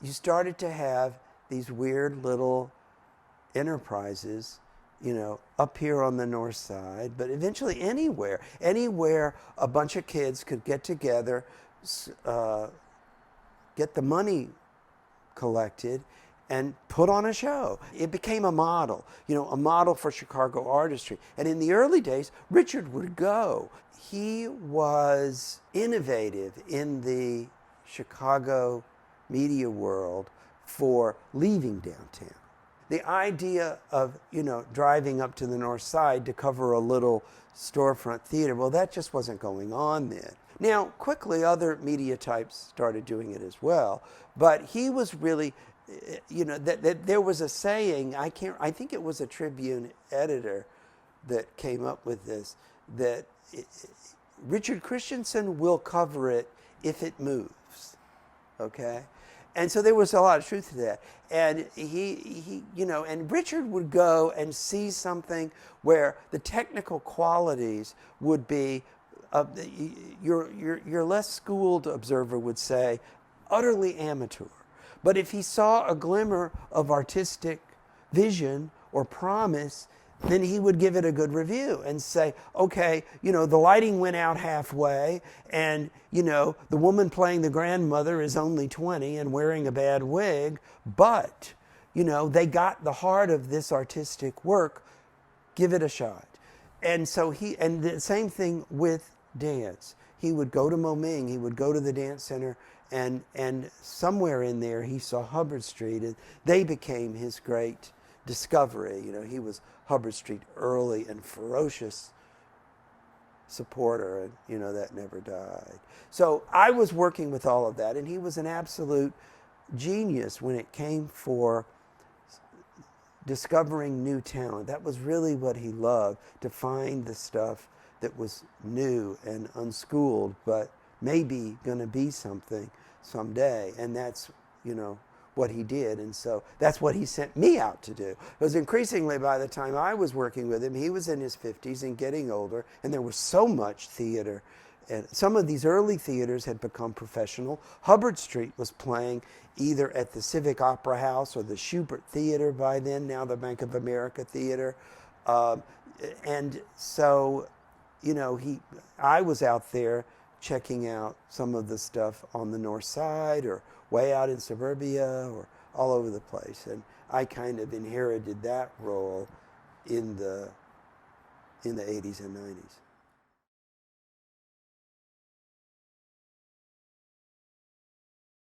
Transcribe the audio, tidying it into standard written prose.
you started to have these weird little enterprises, up here on the north side, but eventually anywhere a bunch of kids could get together, get the money collected, and put on a show. It became a model, a model for Chicago artistry. And in the early days, Richard would go. He was innovative in the Chicago media world for leaving downtown. The idea of, driving up to the north side to cover a little storefront theater, well, that just wasn't going on then. Now, quickly, other media types started doing it as well, but he was really, that there was a saying, I think it was a Tribune editor that came up with this, that Richard Christiansen will cover it if it moves, okay? And so there was a lot of truth to that. And he and Richard would go and see something where the technical qualities would be, your less schooled observer would say, utterly amateur. But if he saw a glimmer of artistic vision or promise, then he would give it a good review and say, okay, the lighting went out halfway, and, the woman playing the grandmother is only 20 and wearing a bad wig, but, they got the heart of this artistic work, give it a shot. And so and the same thing with dance. He would go to Moming, he would go to the dance center, and somewhere in there he saw Hubbard Street, and they became his great discovery. He was Hubbard Street early and ferocious supporter, and that never died. So I was working with all of that, and he was an absolute genius when it came for discovering new talent. That was really what he loved, to find the stuff that was new and unschooled, but maybe going to be something someday. And that's, what he did. And so that's what he sent me out to do. Because increasingly, by the time I was working with him, he was in his 50s and getting older, and there was so much theater. And some of these early theaters had become professional. Hubbard Street was playing either at the Civic Opera House or the Schubert Theater by then, now the Bank of America Theater. And so, I was out there checking out some of the stuff on the north side or way out in suburbia or all over the place. And I kind of inherited that role in the 80s and 90s.